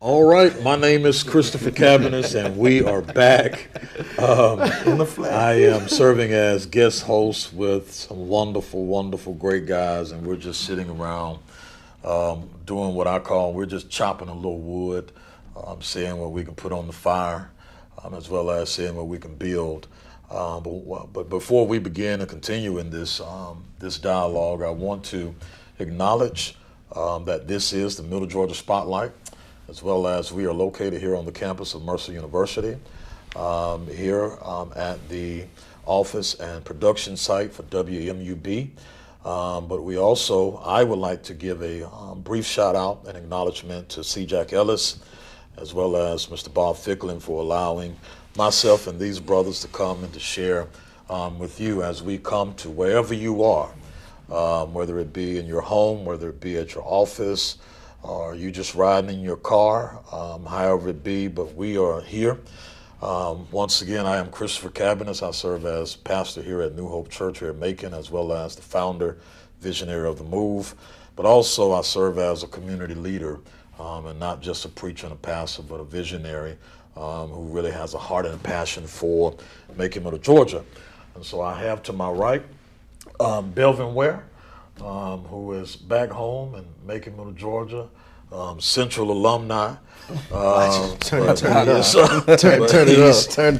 All right, my name is Christopher Cabiness, and we are back. In the flesh. I am serving as guest host with some wonderful, wonderful, great guys, and we're just sitting around doing what I call, we're just chopping a little wood, seeing what we can put on the fire, as well as seeing what we can build. But before we begin and continue in this dialogue, I want to acknowledge that this is the Middle Georgia Spotlight, as well as we are located here on the campus of Mercer University, here at the office and production site for WMUB. But I would like to give a brief shout out and acknowledgement to C. Jack Ellis, as well as Mr. Bob Ficklin, for allowing myself and these brothers to come and to share with you as we come to wherever you are, whether it be in your home, whether it be at your office, or you just riding in your car, however it be, but we are here. Once again, I am Christopher Cabiness. I serve as pastor here at New Hope Church here in Macon, as well as the founder, visionary of the move. But also I serve as a community leader, and not just a preacher and a pastor, but a visionary who really has a heart and a passion for Macon, Middle Georgia. And so I have to my right Belvin Ware, who is back home in Macon, Middle Georgia, Central alumni. Turn it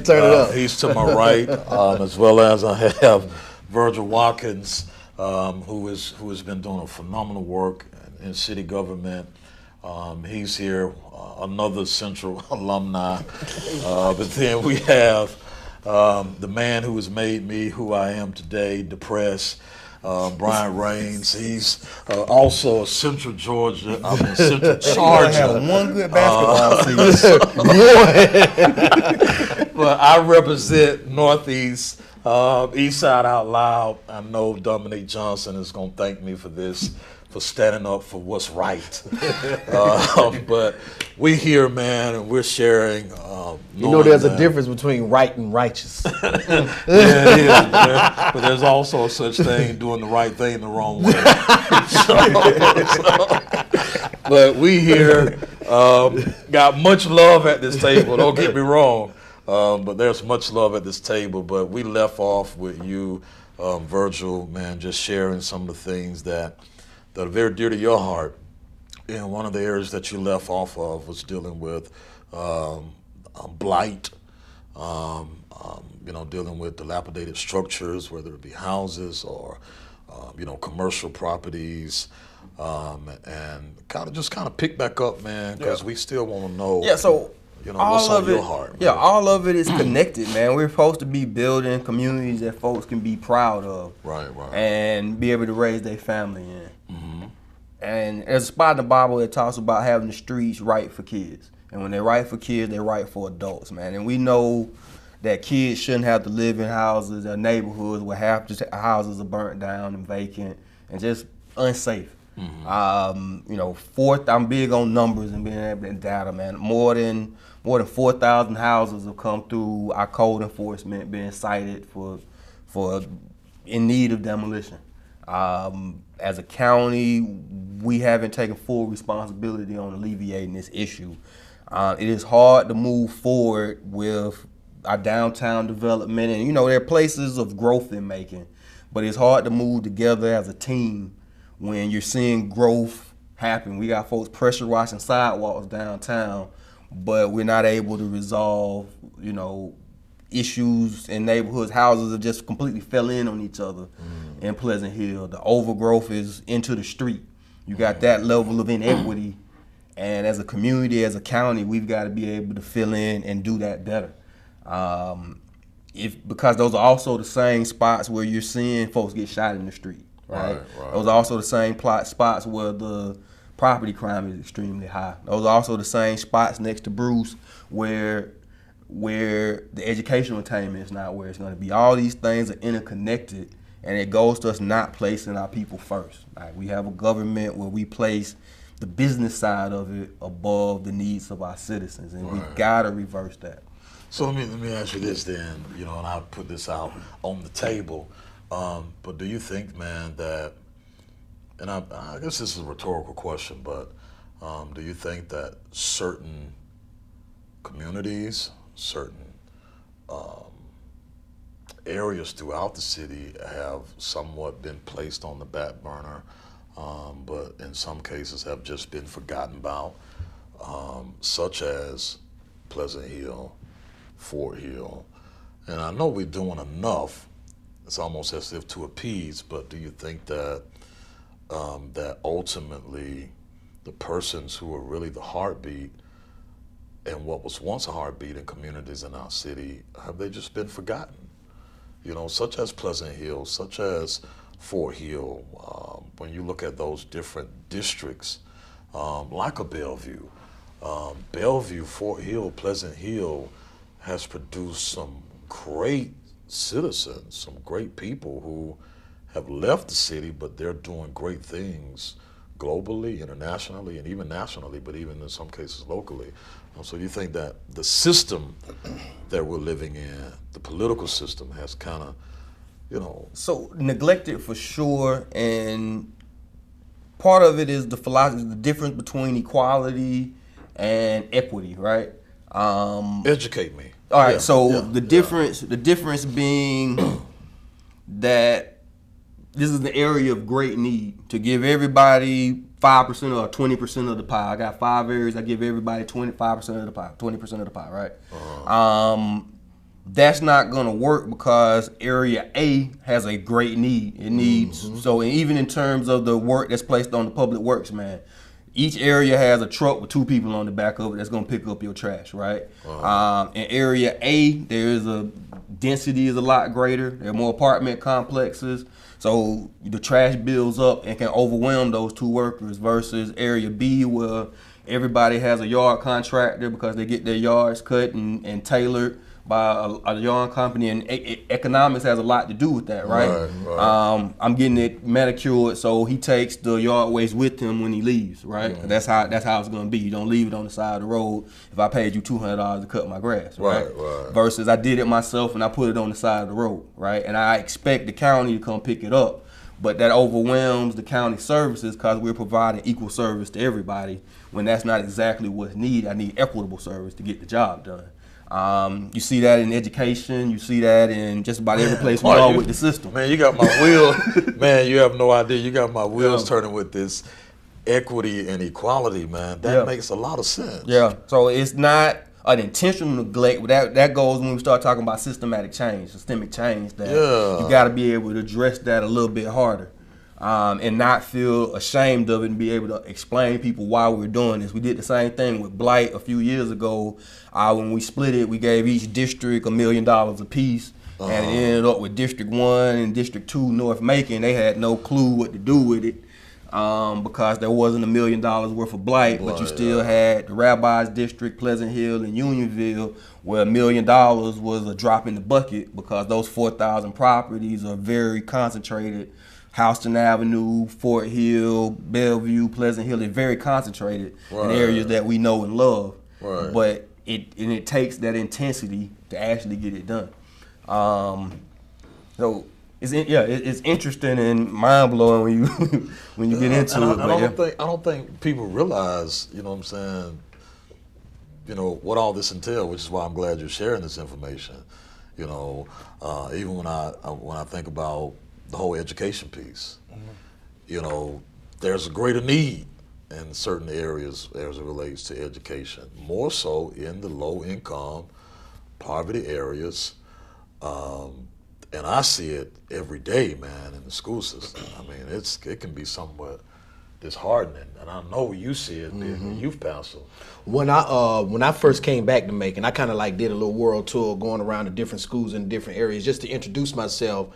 up. He's to my right, as well as I have Virgil Watkins, who has been doing a phenomenal work in city government. He's here, another Central alumni. But then we have the man who has made me who I am today, depressed. Brian Raines. He's also a Central Charger. Have one good basketball season. But I represent Northeast, East Side Out Loud. I know Dominique Johnson is going to thank me for this, for standing up for what's right. But we here, man, and we're sharing. There's a difference between right and righteous. Yeah, it is, man. But there's also such thing doing the right thing the wrong way. But we here got much love at this table. Don't get me wrong. But there's much love at this table. But we left off with you, Virgil, man, just sharing some of the things that are very dear to your heart. And one of the areas that you left off of was dealing with blight, dealing with dilapidated structures, whether it be houses or, commercial properties, and kind of pick back up, man, because we still want to know. Yeah, so what's on your heart. Yeah, all of it is connected, man. We're supposed to be building communities that folks can be proud of, right, and be able to raise their family in. Mm-hmm. And there's a spot in the Bible that talks about having the streets right for kids. And when they're right for kids, they're right for adults, man. And we know that kids shouldn't have to live in houses or neighborhoods where half the houses are burnt down and vacant and just unsafe. Mm-hmm. I'm big on numbers and being able to data, man. More than 4,000 houses have come through our code enforcement being cited for in need of demolition. As a county, we haven't taken full responsibility on alleviating this issue. It is hard to move forward with our downtown development, and there are places of growth in Macon, but it's hard to move together as a team when you're seeing growth happen. We got folks pressure washing sidewalks downtown, but we're not able to resolve, issues in neighborhoods. Houses have just completely fell in on each other in Pleasant Hill. The overgrowth is into the street. You got that level of inequity. And as a community, as a county, we've got to be able to fill in and do that better. Because those are also the same spots where you're seeing folks get shot in the street, right? Those are also the same spots where the property crime is extremely high. Those are also the same spots next to Bruce where the educational attainment is not where it's going to be. All these things are interconnected, and it goes to us not placing our people first. Like, we have a government where we place the business side of it above the needs of our citizens, and we've got to reverse that. So let me ask you this then, and I'll put this out on the table. But do you think, man, that, and I guess this is a rhetorical question, but Do you think that certain communities, certain areas throughout the city have somewhat been placed on the back burner, but in some cases have just been forgotten about, such as Pleasant Hill, Fort Hill? And I know we're doing enough, it's almost as if to appease, but do you think that that ultimately the persons who are really the heartbeat and what was once a heartbeat in communities in our city, have they just been forgotten? You know, such as Pleasant Hill, such as Fort Hill, when you look at those different districts, like a Bellevue. Bellevue, Fort Hill, Pleasant Hill has produced some great citizens, some great people who have left the city, but they're doing great things globally, internationally, and even nationally, but even in some cases locally. So you think that the system that we're living in, the political system, has kind of, So neglected for sure, and part of it is the philosophy, the difference between equality and equity, right? Educate me. All right, the difference being that this is the area of great need to give everybody 5% or 20% of the pie. I got 5 areas. I give everybody 25% of the pie, 20% of the pie, right? That's not gonna work because area A has a great need. It needs so, and even in terms of the work that's placed on the public works, man. Each area has a truck with 2 people on the back of it that's gonna pick up your trash, right? In area A, density is a lot greater. There are more apartment complexes, so the trash builds up and can overwhelm those 2 workers. Versus area B, where everybody has a yard contractor because they get their yards cut and tailored by a yard company, and economics has a lot to do with that, right? Right. I'm getting it manicured, so he takes the yard waste with him when he leaves, right? That's how it's gonna be. You don't leave it on the side of the road. If I paid you $200 to cut my grass, right? Versus I did it myself and I put it on the side of the road, right? And I expect the county to come pick it up, but that overwhelms the county services because we're providing equal service to everybody when that's not exactly what's needed. I need equitable service to get the job done. You see that in education. You see that in just about every place we go with the system. Man, you got my wheels. Man, you have no idea. You got my wheels turning with this equity and equality, man. That makes a lot of sense. Yeah. So it's not an intentional neglect. That goes when we start talking about systemic change. That you got to be able to address that a little bit harder. And not feel ashamed of it and be able to explain to people why we're doing this. We did the same thing with blight a few years ago. When we split it, we gave each district $1 million apiece, and it ended up with District 1 and District 2 North Macon. They had no clue what to do with it because there wasn't $1 million worth of blight, but you still had the Rabbis District, Pleasant Hill, and Unionville, where $1 million was a drop in the bucket because those 4,000 properties are very concentrated. Houston Avenue, Fort Hill, Bellevue, Pleasant Hill is very concentrated in areas that we know and love. But it takes that intensity to actually get it done. So it's interesting and mind blowing when you get into it. I don't think people realize, you know what I'm saying, what all this entails, which is why I'm glad you're sharing this information. Even when I think about the whole education piece, there's a greater need in certain areas as it relates to education, more so in the low income, poverty areas. And I see it every day, man, in the school system. I mean, it can be somewhat disheartening, and I know you see it being a youth pastor. When I first came back to Macon, I kind of did a little world tour going around to different schools in different areas just to introduce myself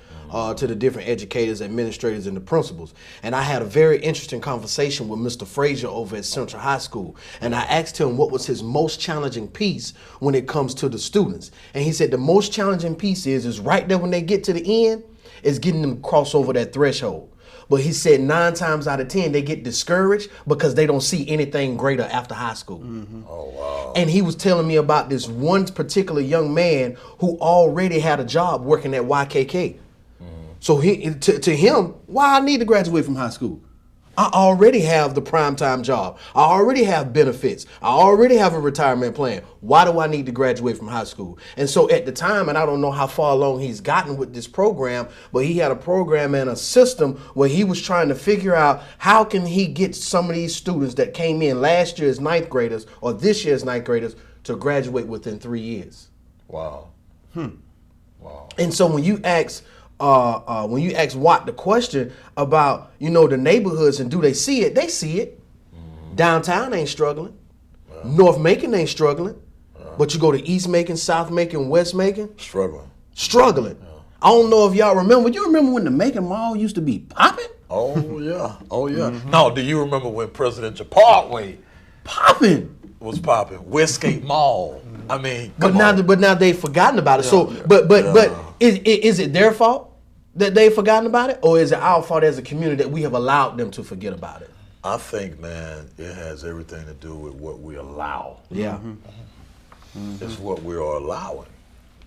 to the different educators, administrators, and the principals. And I had a very interesting conversation with Mr. Frazier over at Central High School. And I asked him what was his most challenging piece when it comes to the students. And he said the most challenging piece is right there when they get to the end, is getting them to cross over that threshold. But he said 9 times out of 10, they get discouraged because they don't see anything greater after high school. Oh, wow. And he was telling me about this one particular young man who already had a job working at YKK. So to him, why I need to graduate from high school? I already have the primetime job. I already have benefits. I already have a retirement plan. Why do I need to graduate from high school? And so at the time, and I don't know how far along he's gotten with this program, but he had a program and a system where he was trying to figure out how can he get some of these students that came in last year's ninth graders or this year's ninth graders to graduate within 3 years. Wow. Wow. And so when you ask Watt the question about, the neighborhoods and do they see it, they see it. Downtown ain't struggling. North Macon ain't struggling. But you go to East Macon, South Macon, West Macon. Struggling. Yeah. I don't know if y'all remember. You remember when the Macon Mall used to be popping? Oh, yeah. Oh, yeah. No, do you remember when Presidential Parkway was popping? Westgate Mall. I mean, but now they've forgotten about it. So, but is it their fault that they've forgotten about it, or is it our fault as a community that we have allowed them to forget about it? I think, man, it has everything to do with what we allow. Yeah, It's what we are allowing.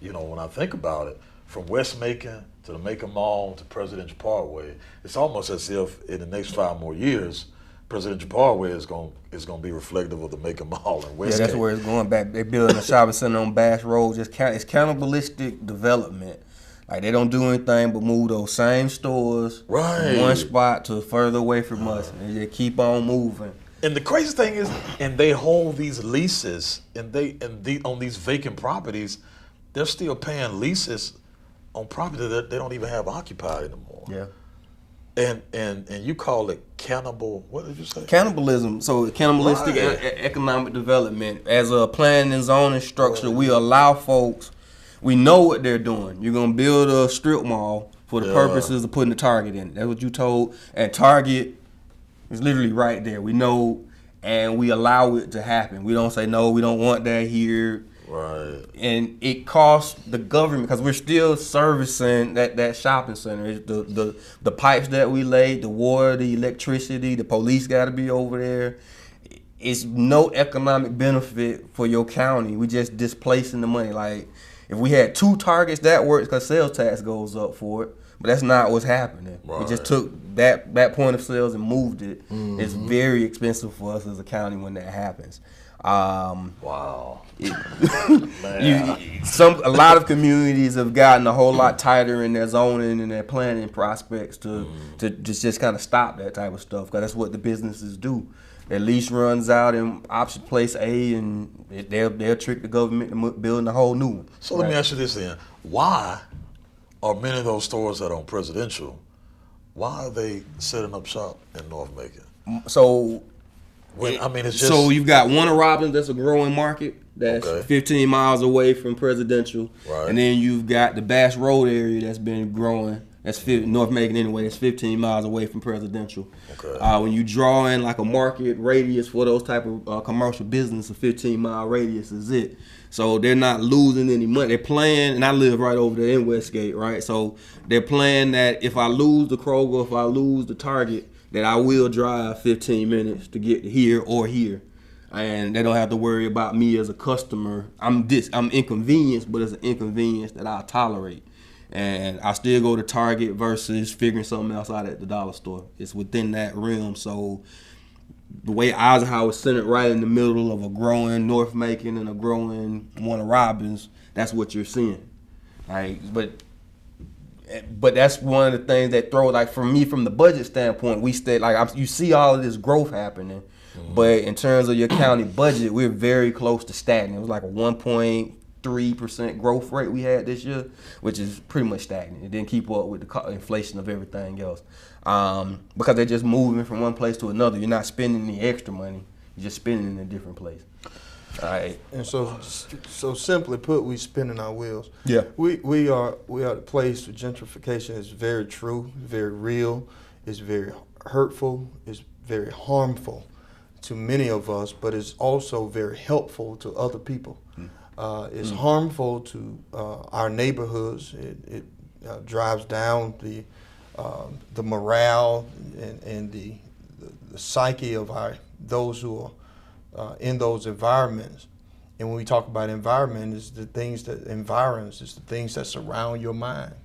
When I think about it, from West Macon to the Macon Mall to Presidential Parkway, it's almost as if in the next 5 more years, Presidential Parkway is going to be reflective of the Macon Mall and Westgate. Yeah, that's where it's going back. They're building a shopping center on Bass Road. It's cannibalistic development. Like, they don't do anything but move those same stores from one spot to further away from us, and they keep on moving. And the crazy thing is, and they hold these leases, and on these vacant properties, they're still paying leases on property that they don't even have occupied anymore. Yeah. And you call it what did you say? Cannibalism. So cannibalistic economic development. As a planning and zoning structure, we allow folks, we know what they're doing. You're going to build a strip mall for the purposes of putting a Target in it. That's what you told. And Target is literally right there. We know, and we allow it to happen. We don't say, no, we don't want that here. Right. And it costs the government, because we're still servicing that shopping center. It's the pipes that we laid, the water, the electricity, the police got to be over there. It's no economic benefit for your county. We just displacing the money. Like, if we had 2 Targets, that works because sales tax goes up for it. But that's not what's happening. Right. We just took that point of sales and moved it. It's very expensive for us as a county when that happens. Wow. A lot of communities have gotten a whole lot tighter in their zoning and their planning prospects to just kind of stop that type of stuff, because that's what the businesses do. Their lease runs out in option place A, and they'll trick the government to build a whole new one. So let me ask you this then: why are many of those stores that are on Presidential, why are they setting up shop in North Macon? So. It's just... So you've got Warner Robins, that's a growing market. That's 15 miles away from Presidential. Right. And then you've got the Bass Road area that's been growing. That's North Macon anyway. That's 15 miles away from Presidential. Okay. When you draw in like a market radius for those type of commercial business, a 15-mile radius is it. So they're not losing any money. They're playing, and I live right over there in Westgate, right? So they're playing that if I lose the Kroger, if I lose the Target, that I will drive 15 minutes to get here or here. And they don't have to worry about me as a customer. I'm inconvenienced, but it's an inconvenience that I tolerate. And I still go to Target versus figuring something else out at the dollar store. It's within that realm. So the way Eisenhower is centered right in the middle of a growing North Macon and a growing Warner Robins, that's what you're seeing. Right? But that's one of the things that throw, like, for me, from the budget standpoint, we stay, like, you see all of this growth happening, but in terms of your county budget, we're very close to stagnant. It was like a 1.3% growth rate we had this year, which is pretty much stagnant. It didn't keep up with the inflation of everything else, because they're just moving from one place to another. You're not spending the extra money. You're just spending in a different place. All right. And so simply put, we spinning our wheels. Yeah. We are the place where gentrification is very true, very real, it's very hurtful, it's very harmful to many of us, but it's also very helpful to other people. It's harmful to our neighborhoods. It drives down the morale and the psyche of those who are in those environments. And when we talk about environment, it's the things that environs, it's the things that surround your mind.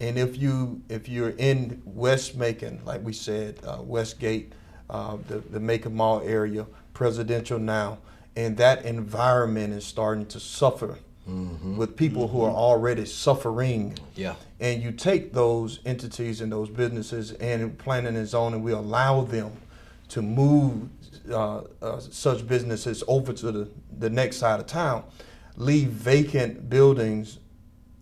And if you're in West Macon, like we said, Westgate, the Macon Mall area, Presidential now, and that environment is starting to suffer with people who are already suffering. Yeah. And you take those entities and those businesses and planning and zoning, we allow them to move such businesses over to the next side of town, leave vacant buildings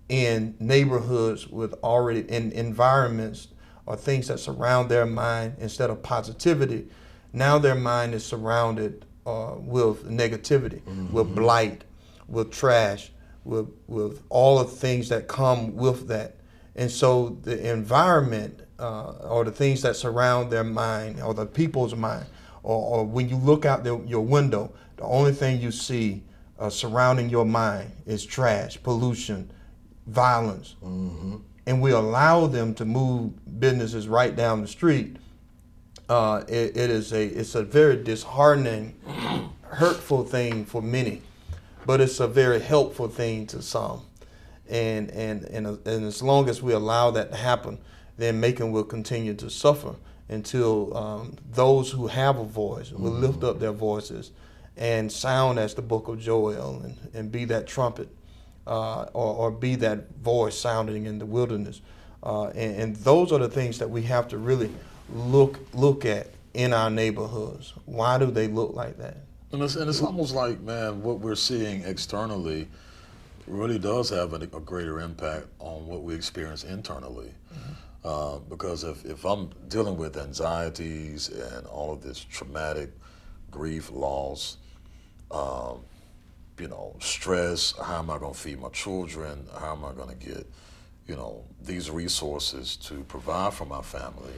in neighborhoods with already in environments or things that surround their mind instead of positivity. Now their mind is surrounded with negativity, with blight, with trash, with all of the things that come with that. And so the environment or the things that surround their mind or the people's mind, or when you look out your window, the only thing you see surrounding your mind is trash, pollution, violence. And we allow them to move businesses right down the street. It's a very disheartening, hurtful thing for many, but it's a very helpful thing to some. And as long as we allow that to happen, then Macon will continue to suffer until those who have a voice will lift up their voices and sound as the book of Joel and be that trumpet or be that voice sounding in the wilderness. And those are the things that we have to really look at in our neighborhoods. Why do they look like that? And it's almost like, man, what we're seeing externally really does have a greater impact on what we experience internally. Because if I'm dealing with anxieties and all of this traumatic grief, loss, stress, how am I going to feed my children? How am I going to get, these resources to provide for my family?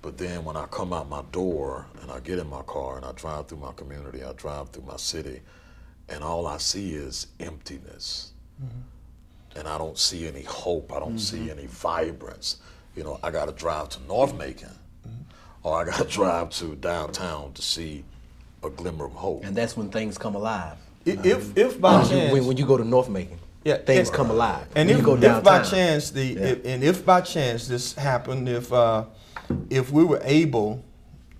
But then when I come out my door and I get in my car and I drive through my community, I drive through my city, and all I see is emptiness. And I don't see any hope. I don't see any vibrance. I got to drive to North Macon or I got to drive to downtown to see a glimmer of hope. And that's when things come alive. If by chance, when you go to North Macon, things come alive. And if by chance this happened, if we were able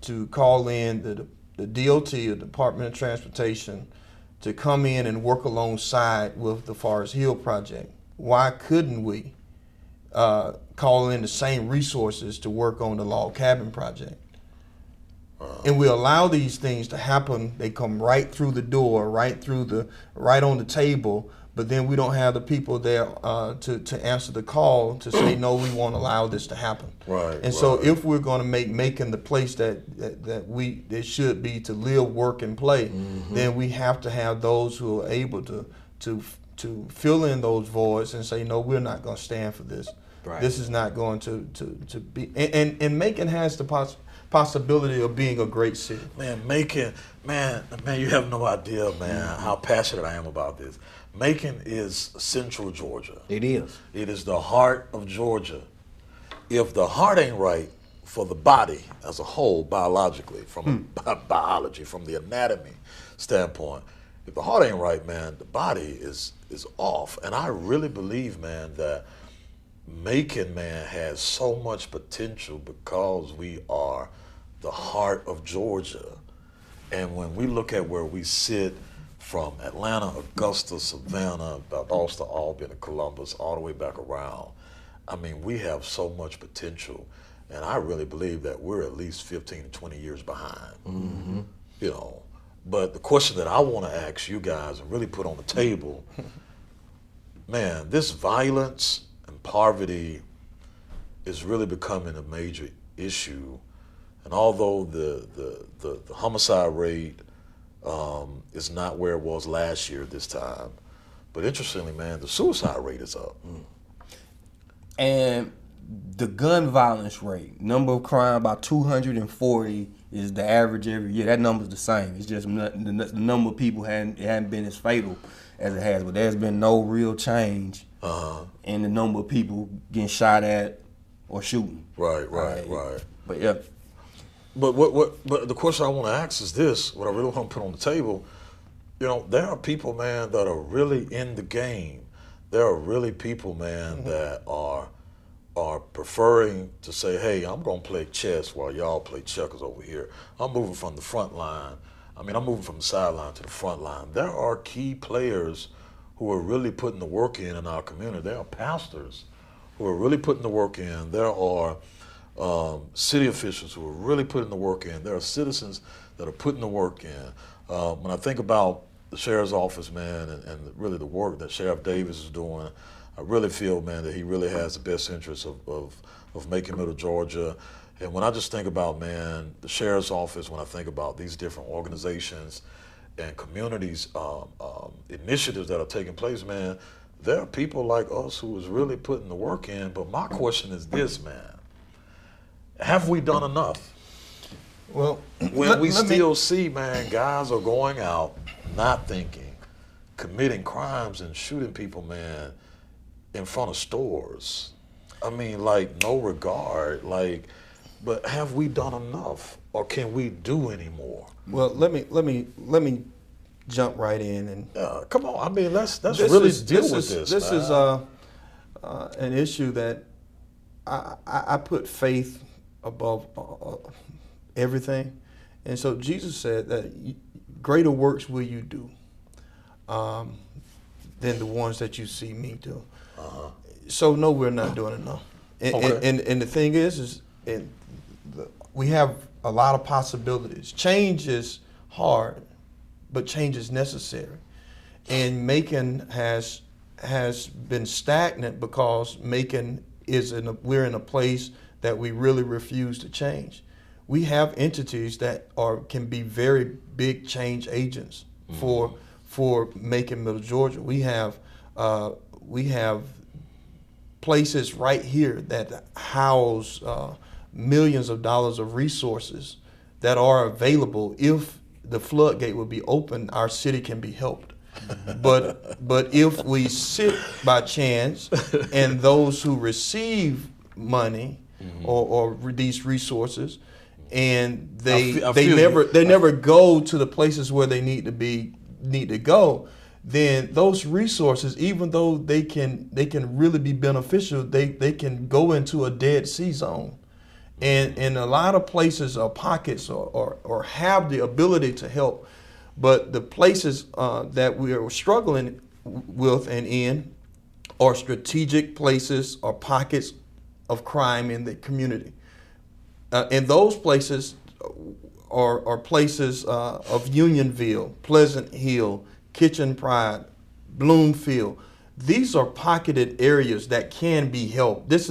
to call in the DOT, the Department of Transportation, to come in and work alongside with the Forest Hill project, why couldn't we call in the same resources to work on the log cabin project? And we allow these things to happen. They come right through the door, right on the table, but then we don't have the people there to answer the call to say, no, we won't allow this to happen. So if we're going to make Macon the place that it should be to live, work, and play, then we have to have those who are able to fill in those voids and say, no, we're not going to stand for this. This is not going to be. And Macon has the possibility of being a great city. Man, Macon, man, you have no idea, man, how passionate I am about this. Macon is central Georgia. It is. It is the heart of Georgia. If the heart ain't right for the body as a whole, biologically, from biology, from the anatomy standpoint, if the heart ain't right, man, the body is off. And I really believe, man, that Macon, man, has so much potential because we are the heart of Georgia. And when we look at where we sit from Atlanta, Augusta, Savannah, Valdosta, Albany, Columbus, all the way back around, I mean, we have so much potential. And I really believe that we're at least 15 to 20 years behind. But the question that I want to ask you guys and really put on the table, man, this violence and poverty is really becoming a major issue. And although the homicide rate is not where it was last year at this time, but interestingly, man, the suicide rate is up. And the gun violence rate, number of crime, about 240 is the average every year. That number's the same. It's just the number of people hadn't been as fatal as it has. But there's been no real change in the number of people getting shot at or shooting. Right. But yeah. But the question I want to ask is this: what I really want to put on the table, there are people, man, that are really in the game. There are really people, man, that are are preferring to say, hey, I'm going to play chess while y'all play checkers over here. I'm moving from the front line. I'm moving from the sideline to the front line. There are key players who are really putting the work in our community. There are pastors who are really putting the work in. There are city officials who are really putting the work in. There are citizens that are putting the work in. When I think about the sheriff's office, man, and really the work that Sheriff Davis is doing, I really feel, man, that he really has the best interests of making Middle Georgia. And when I just think about, man, the sheriff's office, when I think about these different organizations and communities, initiatives that are taking place, man, there are people like us who is really putting the work in. But my question is this, man: have we done enough? Well, When we still see, man, guys are going out, not thinking, committing crimes and shooting people, man, in front of stores. Like, no regard. Like, but have we done enough, or can we do any more? well, let me jump right in and Come on. Let's really deal with this. This man. is an issue that I put faith above everything, and so Jesus said that greater works will you do than the ones that you see me do. So no, we're not doing enough. And the thing is we have a lot of possibilities. Change is hard, but change is necessary. And Macon has been stagnant because Macon we're in a place that we really refuse to change. We have entities that can be very big change agents for Macon, Middle Georgia. We have places right here that house millions of dollars of resources that are available. If the floodgate would be open, our city can be helped. But if we sit by chance and those who receive money or these resources, and they never go to the places where they need to go, then those resources, even though they can really be beneficial, they can go into a Dead Sea zone. And a lot of places or pockets or have the ability to help, but the places that we are struggling with and in are strategic places or pockets of crime in the community. And those places are places of Unionville, Pleasant Hill, Kitchen Pride, Bloomfield. These are pocketed areas that can be helped. If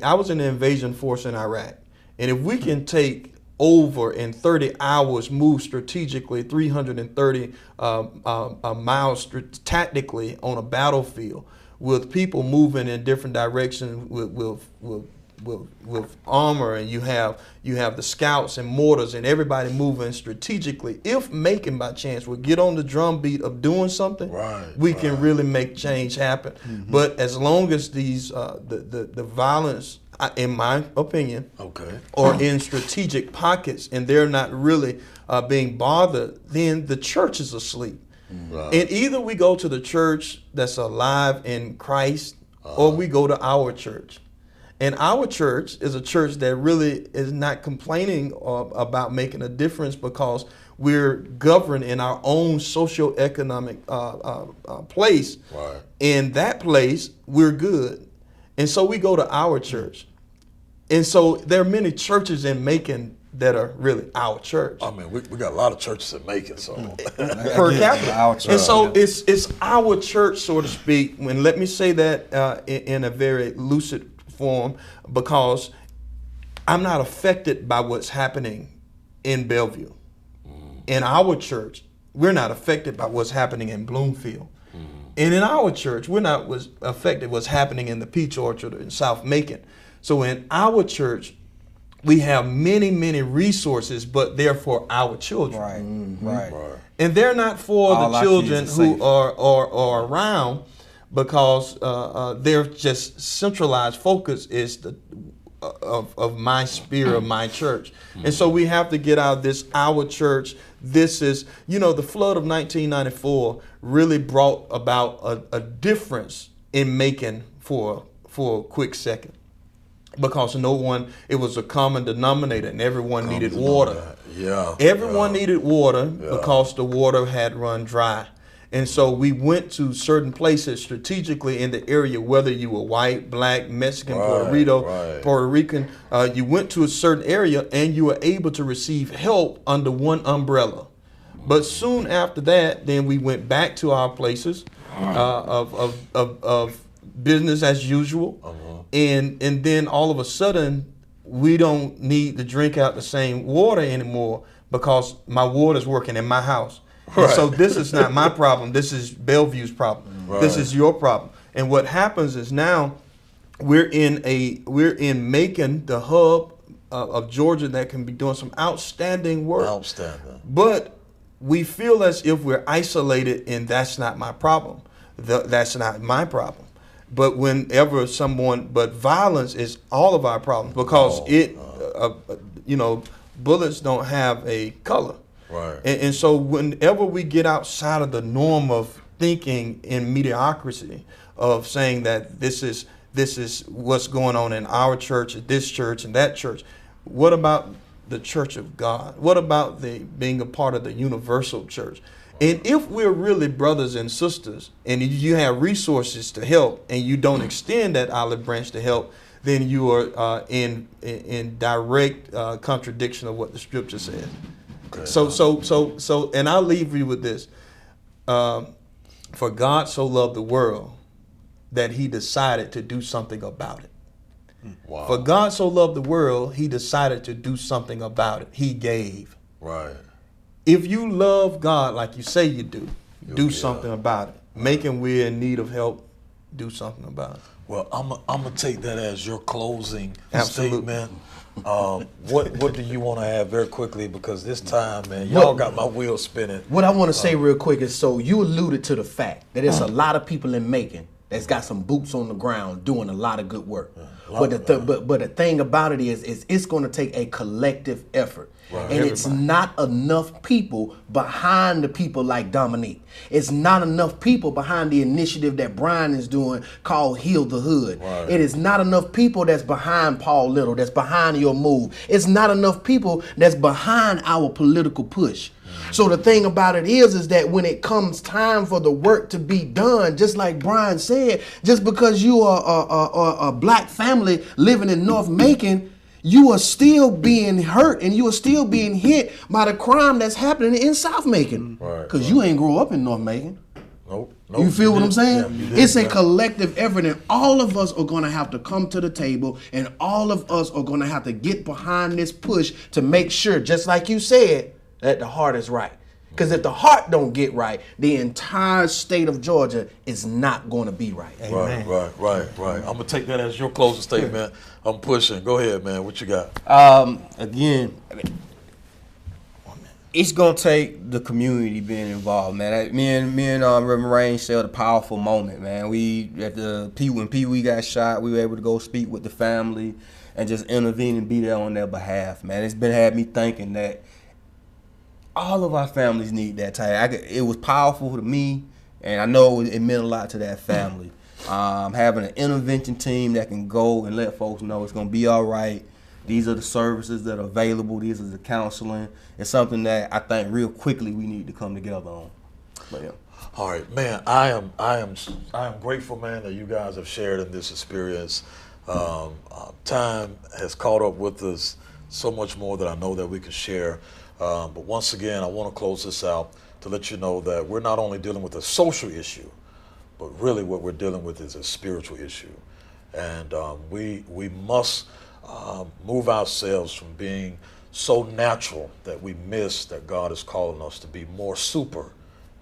I was in the invasion force in Iraq, and if we can take over in 30 hours, move strategically 330 miles tactically on a battlefield, with people moving in different directions with armor, and you have the scouts and mortars and everybody moving strategically. If Macon by chance would get on the drumbeat of doing something, we can really make change happen. But as long as these the violence, in my opinion, are in strategic pockets and they're not really being bothered, then the church is asleep. And either we go to the church that's alive in Christ, or we go to our church. And our church is a church that really is not complaining about making a difference, because we're governed in our own socioeconomic place. In that place, we're good. And so we go to our church. And so there are many churches in Macon that are really our church. We got a lot of churches in Macon, so per capita. And so it's our church, so to speak. And let me say that in a very lucid form, because I'm not affected by what's happening in Bellevue. In our church, we're not affected by what's happening in Bloomfield. And in our church, we're not affected what's happening in the Peach Orchard in South Macon. So in our church, we have many, many resources, but they're for our children. Right. And they're not for All the our children kids are who safe. are around, because they're just centralized focus is of my sphere of my church. And so we have to get out of this our church. This is, the flood of 1994 really brought about a difference in Macon for a quick second, because it was a common denominator, and everyone needed water. Yeah. Everyone needed water because the water had run dry. And so we went to certain places strategically in the area, whether you were white, black, Mexican, Puerto Rican, you went to a certain area and you were able to receive help under one umbrella. But soon after that, then we went back to our places of business as usual. And then all of a sudden, we don't need to drink out the same water anymore because my water's working in my house. Right. So this is not my problem. This is Bellevue's problem. Right. This is your problem. And what happens is now we're in Macon, the hub of Georgia, that can be doing some outstanding work. Outstanding. But we feel as if we're isolated, and that's not my problem. That's not my problem. But but violence is all of our problems, because bullets don't have a color. Right. And so whenever we get outside of the norm of thinking in mediocrity, of saying that this is what's going on in our church, this church, and that church, what about the church of God? What about being a part of the universal church? And if we're really brothers and sisters, and you have resources to help, and you don't extend that olive branch to help, then you are in direct contradiction of what the scripture says. Okay. So, and I'll leave you with this. For God so loved the world that he decided to do something about it. Wow. For God so loved the world, he decided to do something about it. He gave. Right. If you love God like you say you do something about it. Making we're in need of help, do something about it. Well, I'm gonna take that as your closing statement. What do you want to add very quickly, because this time, man, y'all got my wheels spinning. What I want to say real quick is, so you alluded to the fact that there's a lot of people in Macon that's got some boots on the ground doing a lot of good work. But the thing about it is it's going to take a collective effort. Right. And it's not enough people behind the people like Dominique. It's not enough people behind the initiative that Brian is doing called Heal the Hood. Right. It is not enough people that's behind Paul Little, that's behind your move. It's not enough people that's behind our political push. So the thing about it is that when it comes time for the work to be done, just like Brian said, just because you are a black family living in North Macon, you are still being hurt and you are still being hit by the crime that's happening in South Macon. Because you ain't grow up in North Macon. Nope. You feel what I'm saying? Yeah, it's a collective effort, and all of us are going to have to come to the table, and all of us are going to have to get behind this push to make sure, just like you said, that the heart is right. Because if the heart don't get right, the entire state of Georgia is not going to be right. Amen. Right. I'm going to take that as your closing statement. I'm pushing. Go ahead, man. What you got? Again, it's going to take the community being involved, man. Me and Reverend Rain shared a powerful moment, man. When Pee Wee got shot, we were able to go speak with the family and just intervene and be there on their behalf, man. It's been had me thinking that all of our families need that type. It was powerful to me, and I know it meant a lot to that family. Having an intervention team that can go and let folks know it's going to be all right. These are the services that are available. These are the counseling. It's something that I think real quickly we need to come together on. But yeah. All right, man. I am grateful, man, that you guys have shared in this experience. Time has caught up with us so much more that I know that we can share. But once again, I want to close this out to let you know that we're not only dealing with a social issue, but really what we're dealing with is a spiritual issue. And we must move ourselves from being so natural that we miss that God is calling us to be more super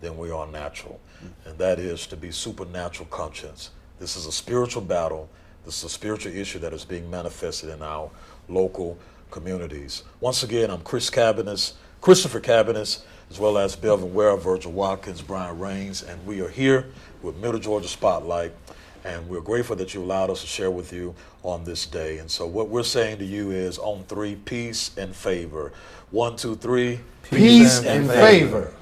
than we are natural. And that is to be supernatural conscience. This is a spiritual battle. This is a spiritual issue that is being manifested in our local communities. Once again, I'm Christopher Cabiness, as well as Belvin Ware, Virgil Watkins, Brian Rains, and we are here with Middle Georgia Spotlight, and we're grateful that you allowed us to share with you on this day. And so what we're saying to you is on 3, peace and favor. 1, 2, 3, peace and favor.